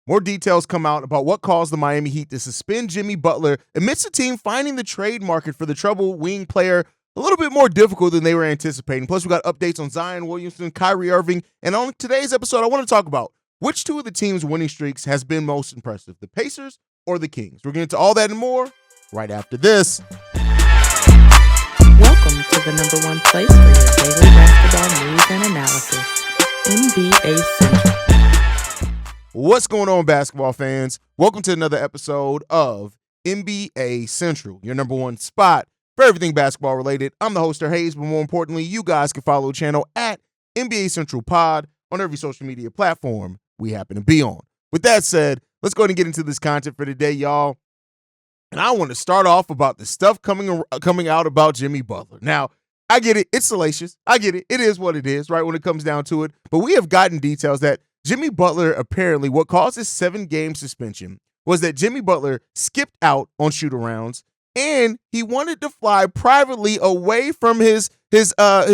more details come out about what caused the Miami Heat to suspend Jimmy Butler amidst the team finding the trade market for the troubled wing player a little bit more difficult than they were anticipating. Plus, we got updates on Zion Williamson, Kyrie Irving, and on today's episode, I want to talk about which two of the team's winning streaks has been most impressive, the Pacers or the Kings. We're getting into all that and more right after this. Welcome to the number one place for your daily basketball news and analysis, NBA Central. What's going on, basketball fans? Welcome to another episode of NBA Central, your number one spot for everything basketball related. I'm the host, Hayes, but more importantly, you guys can follow the channel at NBA Central Pod on every social media platform we happen to be on. With that said, let's go ahead and get into this content for today, y'all. And I want to start off about the stuff coming out about Jimmy Butler. Now, I get it. It's salacious. I get it. It is what it is, right, when it comes down to it. But we have gotten details that Jimmy Butler, apparently, what caused his 7-game suspension was that Jimmy Butler skipped out on shootarounds, and he wanted to fly privately away from his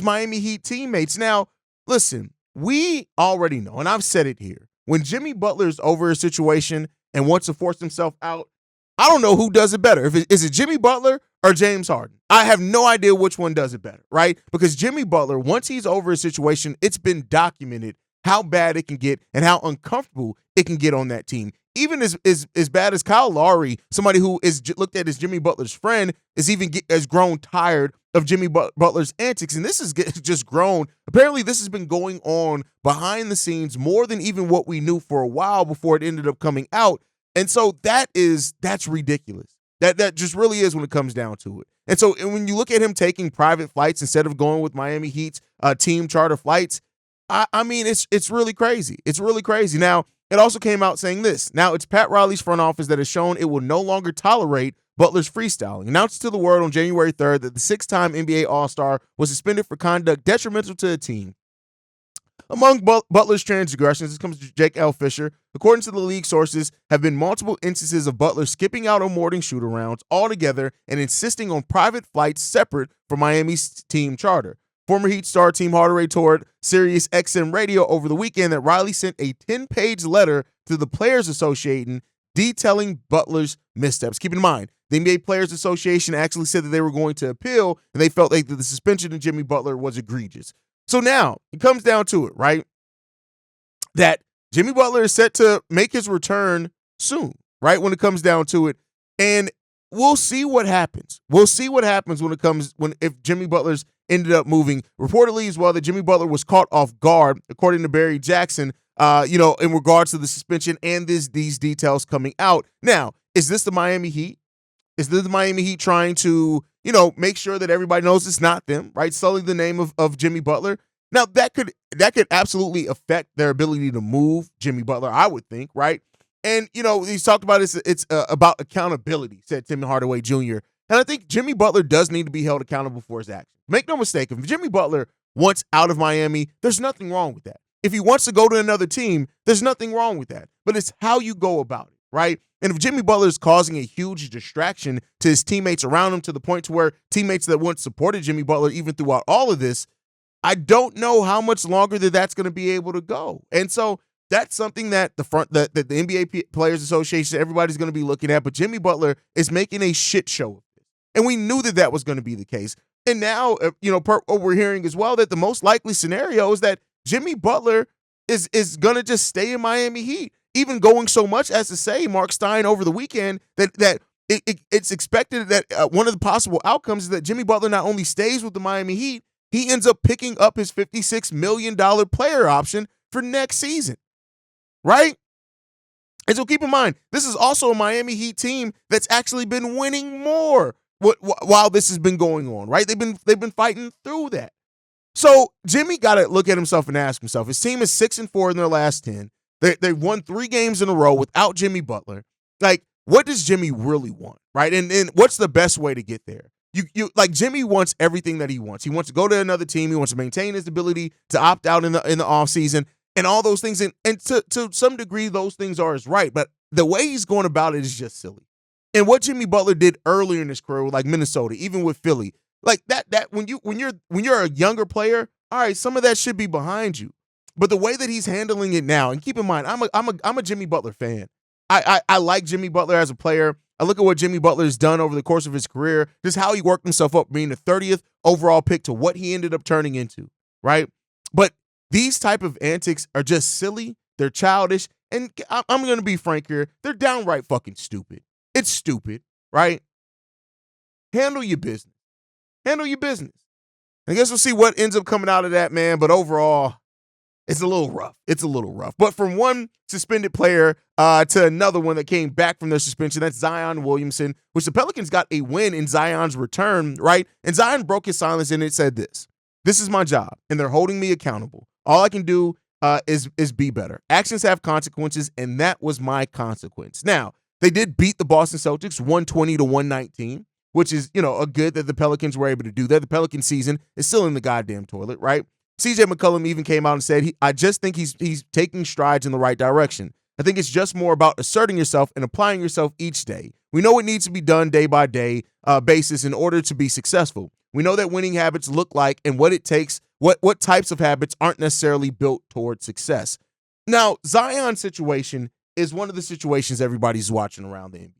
Miami Heat teammates. Now, listen, we already know, and I've said it here, when Jimmy Butler's over a situation and wants to force himself out, I don't know who does it better. Is it Jimmy Butler or James Harden? I have no idea which one does it better, right? Because Jimmy Butler, once he's over a situation, it's been documented how bad it can get and how uncomfortable it can get on that team. Even as bad as Kyle Lowry, somebody who is looked at as Jimmy Butler's friend, has grown tired of Jimmy Butler's antics. And this is just grown. Apparently, this has been going on behind the scenes more than even what we knew for a while before it ended up coming out. And so that's ridiculous. That just really is when it comes down to it. And so when you look at him taking private flights instead of going with Miami Heat's team charter flights, I mean, it's really crazy. It's really crazy. Now, it also came out saying this. Now, it's Pat Riley's front office that has shown it will no longer tolerate Butler's freestyling. Announced to the world on January 3rd that the 6-time NBA All-Star was suspended for conduct detrimental to the team. Among Butler's transgressions, this comes from Jake L. Fisher. According to the league sources, have been multiple instances of Butler skipping out on morning shoot-arounds altogether and insisting on private flights separate from Miami's team charter. Former Heat star Team Hardaway told Sirius XM Radio over the weekend that Riley sent a 10-page letter to the Players Association detailing Butler's missteps. Keep in mind, the NBA Players Association actually said that they were going to appeal, and they felt like the suspension of Jimmy Butler was egregious. So now it comes down to it, right? That Jimmy Butler is set to make his return soon, right? When it comes down to it. And we'll see what happens. We'll see what happens if Jimmy Butler's ended up moving. Reportedly as well that Jimmy Butler was caught off guard, according to Barry Jackson, in regards to the suspension and these details coming out. Now, is this the Miami Heat? Is this the Miami Heat trying to, make sure that everybody knows it's not them, right? Sullying the name of Jimmy Butler. Now, that could absolutely affect their ability to move Jimmy Butler, I would think, right? And, he's talked about it's about accountability, said Tim Hardaway Jr. And I think Jimmy Butler does need to be held accountable for his actions. Make no mistake, if Jimmy Butler wants out of Miami, there's nothing wrong with that. If he wants to go to another team, there's nothing wrong with that. But it's how you go about it, right? And if Jimmy Butler is causing a huge distraction to his teammates around him to the point to where teammates that once supported Jimmy Butler even throughout all of this, I don't know how much longer that's going to be able to go. And so that's something that the NBA Players Association, everybody's going to be looking at. But Jimmy Butler is making a shit show of this. And we knew that was going to be the case. And now, what we're hearing as well, that the most likely scenario is that Jimmy Butler is going to just stay in Miami Heat. Even going so much as to say, Mark Stein over the weekend, that it's expected that one of the possible outcomes is that Jimmy Butler not only stays with the Miami Heat, he ends up picking up his $56 million player option for next season, right? And so keep in mind, this is also a Miami Heat team that's actually been winning more while this has been going on, right? They've been fighting through that. So Jimmy got to look at himself and ask himself, his team is 6-4 in their last 10. They won 3 games in a row without Jimmy Butler. Like, what does Jimmy really want, right? And what's the best way to get there? Jimmy wants everything that he wants. He wants to go to another team. He wants to maintain his ability to opt out in the offseason and all those things. And to some degree, those things are his right. But the way he's going about it is just silly. And what Jimmy Butler did earlier in his career with like Minnesota, even with Philly, like that when you're a younger player, all right, some of that should be behind you. But the way that he's handling it now, and keep in mind, I'm a Jimmy Butler fan. I like Jimmy Butler as a player. I look at what Jimmy Butler has done over the course of his career, just how he worked himself up, being the 30th overall pick to what he ended up turning into, right? But these type of antics are just silly. They're childish. And I'm going to be frank here. They're downright fucking stupid. It's stupid, right? Handle your business. Handle your business. I guess we'll see what ends up coming out of that, man. But overall, it's a little rough. It's a little rough. But from one suspended player to another one that came back from their suspension, that's Zion Williamson, which the Pelicans got a win in Zion's return, right? And Zion broke his silence and it said this. This is my job, and they're holding me accountable. All I can do is be better. Actions have consequences, and that was my consequence. Now, they did beat the Boston Celtics 120-119, which is, a good that the Pelicans were able to do that. The Pelican season is still in the goddamn toilet, right? CJ McCollum even came out and said, I just think he's taking strides in the right direction. I think it's just more about asserting yourself and applying yourself each day. We know it needs to be done day by day basis in order to be successful. We know that winning habits look like and what it takes, what types of habits aren't necessarily built towards success. Now, Zion's situation is one of the situations everybody's watching around the NBA,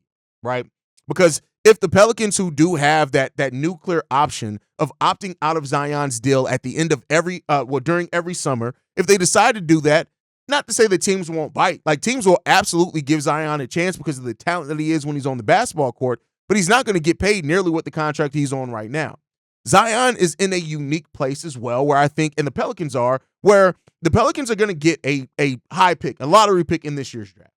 right? Because if the Pelicans, who do have that nuclear option of opting out of Zion's deal at the end of during every summer, if they decide to do that, not to say that teams won't bite. Like, teams will absolutely give Zion a chance because of the talent that he is when he's on the basketball court, but he's not going to get paid nearly what the contract he's on right now. Zion is in a unique place as well, where I think, and the Pelicans are, where the Pelicans are going to get a high pick, a lottery pick in this year's draft.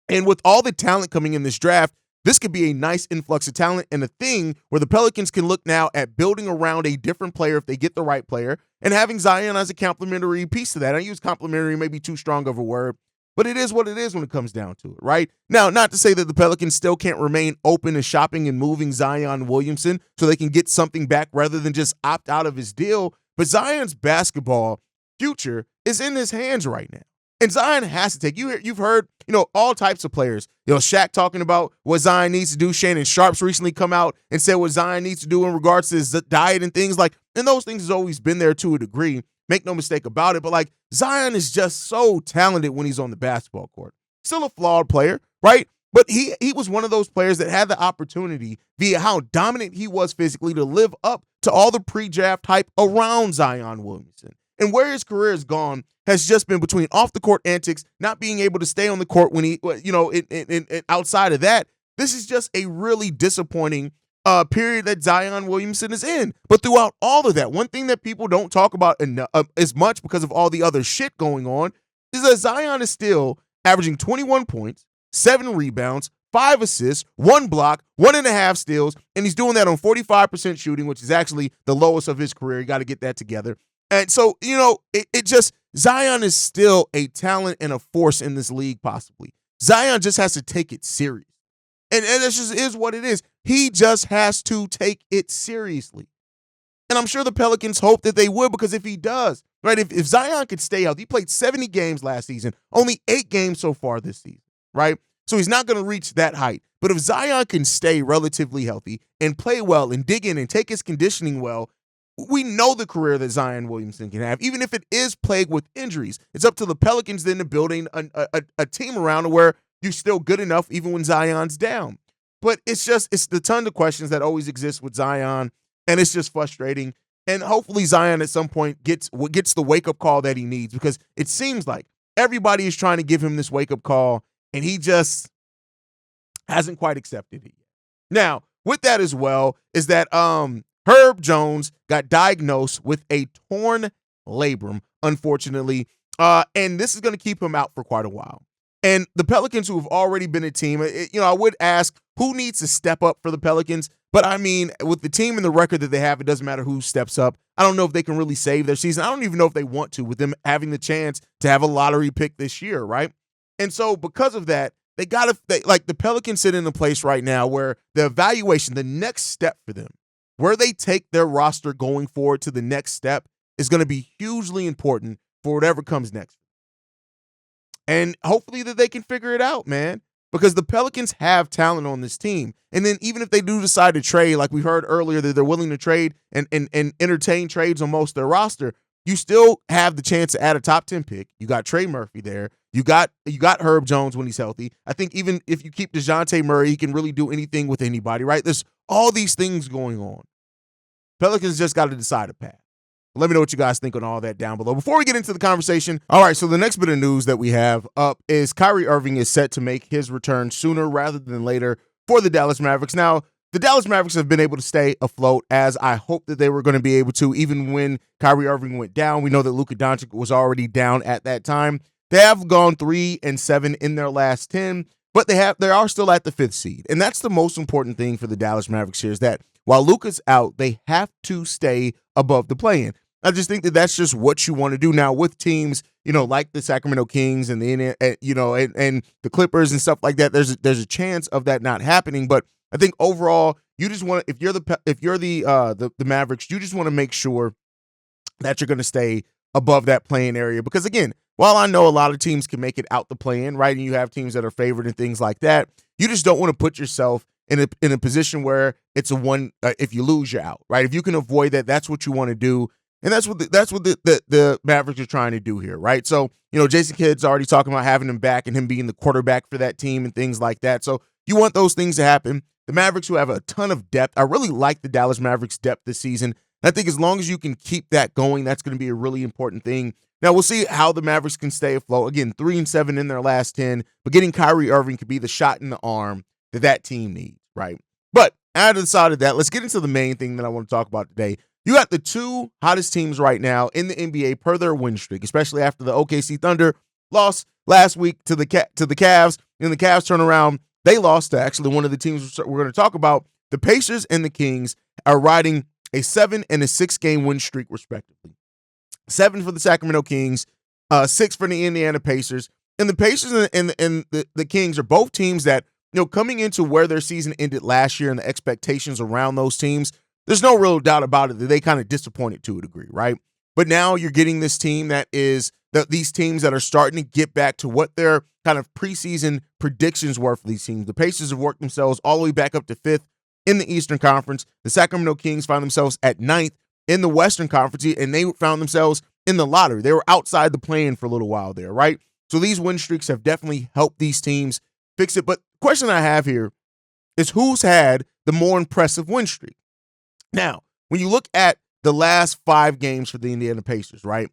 And with all the talent coming in this draft, this could be a nice influx of talent and a thing where the Pelicans can look now at building around a different player if they get the right player and having Zion as a complementary piece to that. I use complementary, maybe too strong of a word, but it is what it is when it comes down to it, right? Now, not to say that the Pelicans still can't remain open to shopping and moving Zion Williamson so they can get something back rather than just opt out of his deal, but Zion's basketball future is in his hands right now. And Zion has to take. You've heard, all types of players. Shaq talking about what Zion needs to do. Shannon Sharp's recently come out and said what Zion needs to do in regards to his diet and things like. And those things has always been there to a degree. Make no mistake about it. But Zion is just so talented when he's on the basketball court. Still a flawed player, right? But he was one of those players that had the opportunity via how dominant he was physically to live up to all the pre-draft hype around Zion Williamson. And where his career has gone has just been between off the court antics, not being able to stay on the court when he, outside of that. This is just a really disappointing period that Zion Williamson is in. But throughout all of that, one thing that people don't talk about as much because of all the other shit going on is that Zion is still averaging 21 points, 7 rebounds, 5 assists, 1 block, 1.5 steals, and he's doing that on 45% shooting, which is actually the lowest of his career. You got to get that together. And so, Zion is still a talent and a force in this league, possibly. Zion just has to take it serious. And that just is what it is. He just has to take it seriously. And I'm sure the Pelicans hope that they would, because if he does, right, if Zion could stay out, he played 70 games last season, only 8 games so far this season, right? So he's not going to reach that height. But if Zion can stay relatively healthy and play well and dig in and take his conditioning well, we know the career that Zion Williamson can have, even if it is plagued with injuries. It's up to the Pelicans then to building a team around where you're still good enough even when Zion's down. But it's the ton of questions that always exist with Zion, and it's just frustrating. And hopefully Zion at some point gets the wake-up call that he needs, because it seems like everybody is trying to give him this wake-up call, and he just hasn't quite accepted it yet. Now, with that as well is that Herb Jones got diagnosed with a torn labrum, unfortunately, and this is going to keep him out for quite a while. And the Pelicans, who have already been a team, I would ask who needs to step up for the Pelicans, but I mean, with the team and the record that they have, it doesn't matter who steps up. I don't know if they can really save their season. I don't even know if they want to, with them having the chance to have a lottery pick this year, right? And so because of that, the Pelicans sit in a place right now where the evaluation, the next step for them, where they take their roster going forward to the next step, is going to be hugely important for whatever comes next. And hopefully that they can figure it out, man, because the Pelicans have talent on this team. And then even if they do decide to trade, like we heard earlier that they're willing to trade and entertain trades on most of their roster, you still have the chance to add a top 10 pick. You got Trey Murphy there. You got Herb Jones when he's healthy. I think even if you keep DeJounte Murray, he can really do anything with anybody, right? There's all these things going on. Pelicans just got to decide a path. Let me know what you guys think on all that down below. Before we get into the conversation, all right, so the next bit of news that we have up is Kyrie Irving is set to make his return sooner rather than later for the Dallas Mavericks. Now, the Dallas Mavericks have been able to stay afloat, as I hope that they were going to be able to, even when Kyrie Irving went down. We know that Luka Doncic was already down at that time. They have gone 3-7 in their last 10, but they are still at the 5th seed. And that's the most important thing for the Dallas Mavericks here, is that while Luka's out, they have to stay above the play-in. I just think that that's just what you want to do now with teams, like the Sacramento Kings and and the Clippers and stuff like that. There's a chance of that not happening, but I think overall, you just want to, if you're the Mavericks, you just want to make sure that you're going to stay above that play-in area, because again, while I know a lot of teams can make it out the play-in, right, and you have teams that are favored and things like that, you just don't want to put yourself in a position where it's a one. If you lose, you're out, right? If you can avoid that, that's what you want to do. And that's what the Mavericks are trying to do here, right? So, Jason Kidd's already talking about having him back and him being the quarterback for that team and things like that. So you want those things to happen. The Mavericks, who have a ton of depth, I really like the Dallas Mavericks' depth this season. And I think as long as you can keep that going, that's going to be a really important thing. Now, we'll see how the Mavericks can stay afloat. Again, 3-7 in their last 10, but getting Kyrie Irving could be the shot in the arm that team needs, right? But out of the side of that, let's get into the main thing that I want to talk about today. You got the two hottest teams right now in the NBA per their win streak, especially after the OKC Thunder lost last week to the Cavs. In the Cavs turnaround, they lost to actually one of the teams we're going to talk about. The Pacers and the Kings are riding a 7 and a 6 game win streak, respectively. 7 for the Sacramento Kings, 6 for the Indiana Pacers. And the Pacers and the Kings are both teams that, coming into where their season ended last year and the expectations around those teams, there's no real doubt about it that they kind of disappointed to a degree, right? But now you're getting this team these teams that are starting to get back to what their kind of preseason predictions were for these teams. The Pacers have worked themselves all the way back up to 5th in the Eastern Conference. The Sacramento Kings found themselves at 9th in the Western Conference, and they found themselves in the lottery. They were outside the play-in for a little while there, right? So these win streaks have definitely helped these teams fix it. But the question I have here is, who's had the more impressive win streak? Now, when you look at the last 5 games for the Indiana Pacers, right?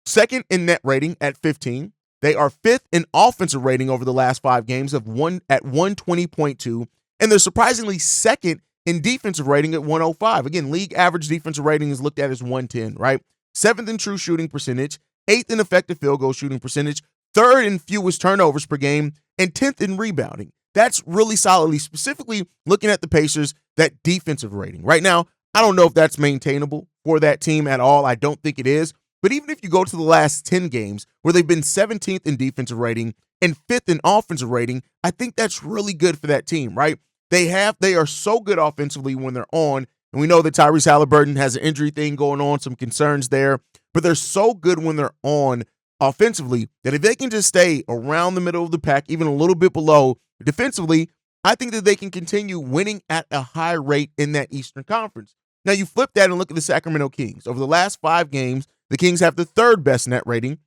Second in net rating at 15. They are 5th in offensive rating over the last 5 games at 120.2. And they're surprisingly 2nd in defensive rating at 105. Again, league average defensive rating is looked at as 110, right? 7th in true shooting percentage, 8th in effective field goal shooting percentage, 3rd in fewest turnovers per game, and 10th in rebounding. That's really solidly, specifically looking at the Pacers, that defensive rating. Right now, I don't know if that's maintainable for that team at all. I don't think it is. But even if you go to the last 10 games where they've been 17th in defensive rating and 5th in offensive rating, I think that's really good for that team, right? They are so good offensively when they're on. And we know that Tyrese Halliburton has an injury thing going on, some concerns there. But they're so good when they're on offensively that if they can just stay around the middle of the pack, even a little bit below defensively, I think that they can continue winning at a high rate in that Eastern Conference. Now, you flip that and look at the Sacramento Kings. Over the last 5 games, the Kings have the 3rd best net rating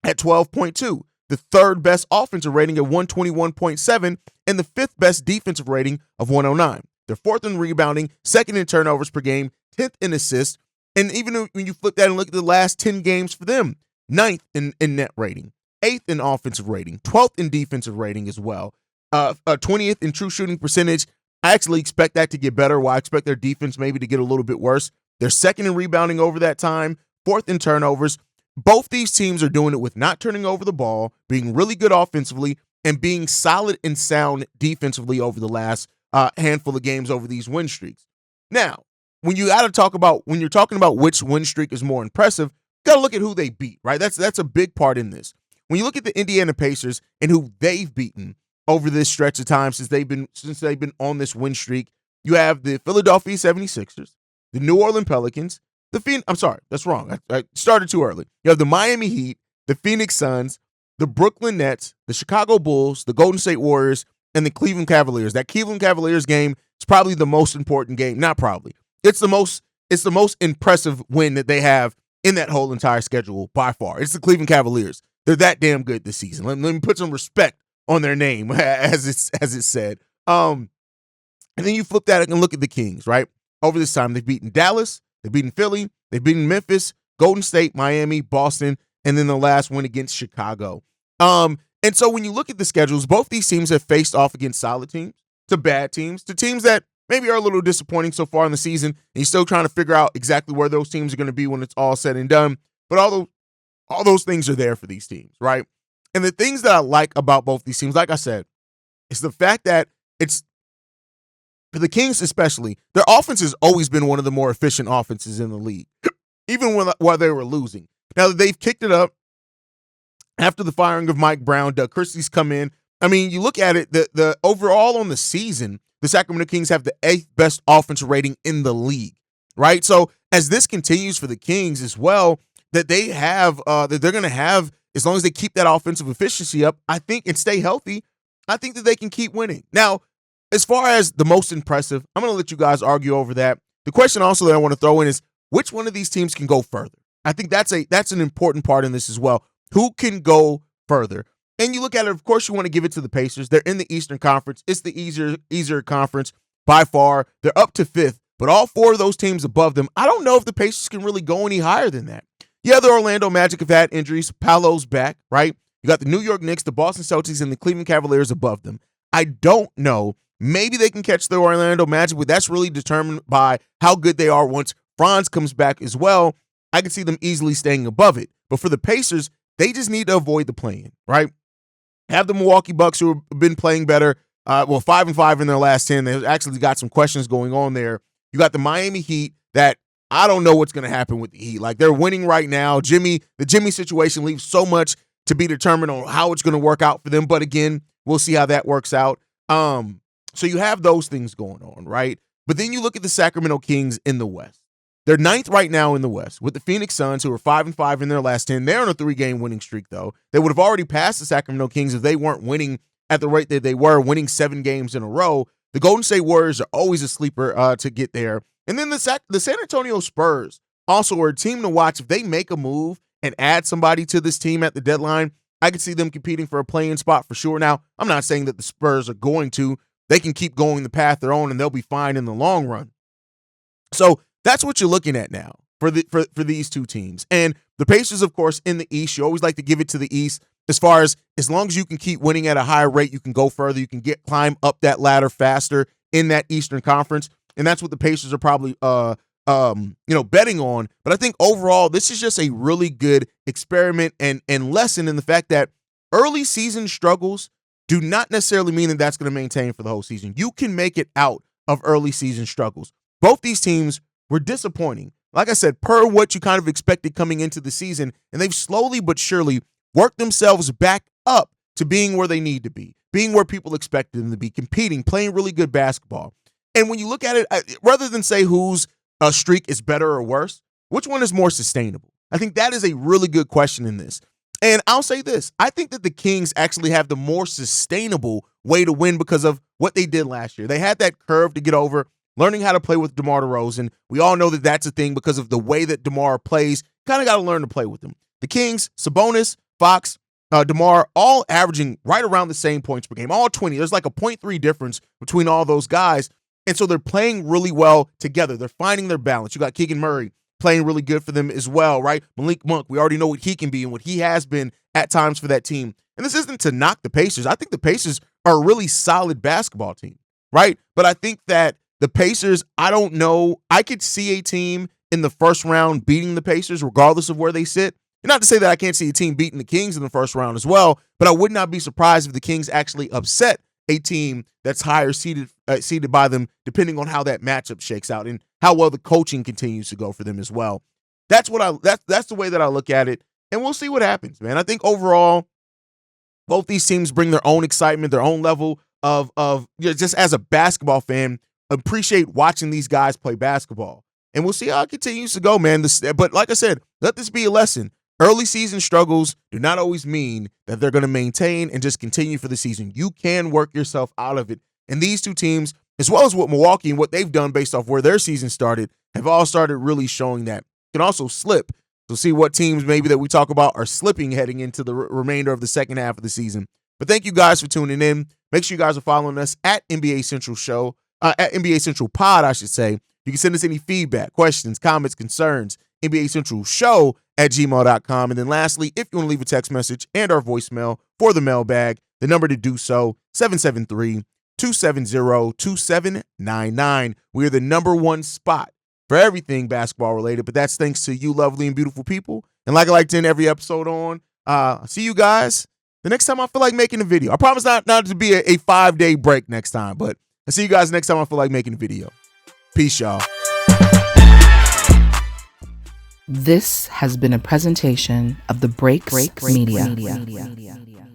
at 12.2, the 3rd best offensive rating at 121.7, and the 5th best defensive rating of 109. They're 4th in rebounding, 2nd in turnovers per game, 10th in assists, and even when you flip that and look at the last 10 games for them, 9th in net rating, 8th in offensive rating, 12th in defensive rating as well, 20th in true shooting percentage. I actually expect that to get better. While I expect their defense maybe to get a little bit worse. They're 2nd in rebounding over that time, 4th in turnovers. Both these teams are doing it with not turning over the ball, being really good offensively, and being solid and sound defensively over the last handful of games over these win streaks. Now, when you're talking about which win streak is more impressive, you got to look at who they beat, right? That's a big part in this. When you look at the Indiana Pacers and who they've beaten over this stretch of time since they've been on this win streak, you have the Philadelphia 76ers, the New Orleans Pelicans, that's wrong. I started too early. You have the Miami Heat, the Phoenix Suns, the Brooklyn Nets, the Chicago Bulls, the Golden State Warriors, and the Cleveland Cavaliers. That Cleveland Cavaliers game is probably the most important game. Not probably. It's the most it's the most impressive win that they have in that whole entire schedule by far. It's the Cleveland Cavaliers. They're that damn good this season. Let me put some respect on their name, as it's said. And then you flip that and look at the Kings, right? Over this time, they've beaten Dallas, they've beaten Philly, they've beaten Memphis, Golden State, Miami, Boston, and then the last win against Chicago. And so when you look at the schedules, both these teams have faced off against solid teams to bad teams to teams that maybe are a little disappointing so far in the season, and you're still trying to figure out exactly where those teams are going to be when it's all said and done. But all those things are there for these teams, right? And the things that I like about both these teams, like I said, is the fact that it's, for the Kings especially, their offense has always been one of the more efficient offenses in the league, even while they were losing. Now that they've kicked it up after the firing of Mike Brown, Doug Christie's come in. I mean, you look at it, the overall on the season, the Sacramento Kings have the 8th best offensive rating in the league, right? So as this continues for the Kings as well, that they have, that they're going to have, as long as they keep that offensive efficiency up, I think, and stay healthy, I think that they can keep winning. Now, as far as the most impressive, I'm going to let you guys argue over that. The question also that I want to throw in is, which one of these teams can go further? I think that's an important part in this as well. Who can go further? And you look at it, of course, you want to give it to the Pacers. They're in the Eastern Conference. It's the easier conference by far. They're up to 5th, but all 4 of those teams above them, I don't know if the Pacers can really go any higher than that. Yeah, the Orlando Magic have had injuries. Paolo's back, right? You got the New York Knicks, the Boston Celtics, and the Cleveland Cavaliers above them. I don't know. Maybe they can catch the Orlando Magic, but that's really determined by how good they are once Franz comes back as well. I can see them easily staying above it. But for the Pacers, they just need to avoid the play-in, right? Have the Milwaukee Bucks, who have been playing better, 5-5 in their last 10. They've actually got some questions going on there. You got the Miami Heat that I don't know what's going to happen with the Heat. Like, they're winning right now. The Jimmy situation leaves so much to be determined on how it's going to work out for them. But again, we'll see how that works out. So you have those things going on, right? But then you look at the Sacramento Kings in the West. They're 9th right now in the West with the Phoenix Suns, who are 5-5 in their last 10. They're on a 3-game winning streak, though. They would have already passed the Sacramento Kings if they weren't winning at the rate that they were, winning 7 games in a row. The Golden State Warriors are always a sleeper to get there. And then the San Antonio Spurs also are a team to watch. If they make a move and add somebody to this team at the deadline, I could see them competing for a play-in spot for sure. Now, I'm not saying that the Spurs are going to. They can keep going the path they're on, and they'll be fine in the long run. So that's what you're looking at now for these two teams. And the Pacers, of course, in the East, you always like to give it to the East as long as you can keep winning at a higher rate, you can go further, you can climb up that ladder faster in that Eastern Conference. And that's what the Pacers are probably betting on. But I think overall, this is just a really good experiment and lesson in the fact that early season struggles do not necessarily mean that that's going to maintain for the whole season. You can make it out of early season struggles. Both these teams were disappointing. Like I said, per what you kind of expected coming into the season, and they've slowly but surely worked themselves back up to being where they need to be, being where people expected them to be, competing, playing really good basketball. And when you look at it, rather than say whose streak is better or worse, which one is more sustainable? I think that is a really good question in this. And I'll say this. I think that the Kings actually have the more sustainable way to win because of what they did last year. They had that curve to get over, learning how to play with DeMar DeRozan. We all know that that's a thing because of the way that DeMar plays. Kind of got to learn to play with him. The Kings, Sabonis, Fox, DeMar, all averaging right around the same points per game, all 20. There's like a 0.3 difference between all those guys. And so they're playing really well together. They're finding their balance. You got Keegan Murray playing really good for them as well, right? Malik Monk, we already know what he can be and what he has been at times for that team. And this isn't to knock the Pacers. I think the Pacers are a really solid basketball team, right? But I think that the Pacers, I don't know. I could see a team in the first round beating the Pacers regardless of where they sit. And not to say that I can't see a team beating the Kings in the first round as well, but I would not be surprised if the Kings actually upset a team that's higher seated by them, depending on how that matchup shakes out and how well the coaching continues to go for them as well. That's the way that I look at it, and we'll see what happens, man. I think overall, both these teams bring their own excitement, their own level of just as a basketball fan, appreciate watching these guys play basketball, and we'll see how it continues to go, man. But like I said, let this be a lesson. Early season struggles do not always mean that they're going to maintain and just continue for the season. You can work yourself out of it. And these two teams, as well as what Milwaukee and what they've done based off where their season started, have all started really showing that can also slip. So see what teams maybe that we talk about are slipping heading into the remainder of the second half of the season. But thank you guys for tuning in. Make sure you guys are following us at NBA Central Show, at NBA Central Pod, I should say. You can send us any feedback, questions, comments, concerns, NBA Central Show at gmail.com. And then lastly, if you want to leave a text message and our voicemail for the mailbag, the number to do so, 773-270-2799. We're the number one spot for everything basketball related, but that's thanks to you lovely and beautiful people. And like I like to end every episode on, see you guys the next time I feel like making a video. I promise not to be a 5-day break next time, but I'll see you guys next time I feel like making a video. Peace, y'all. This has been a presentation of the Breaks Media.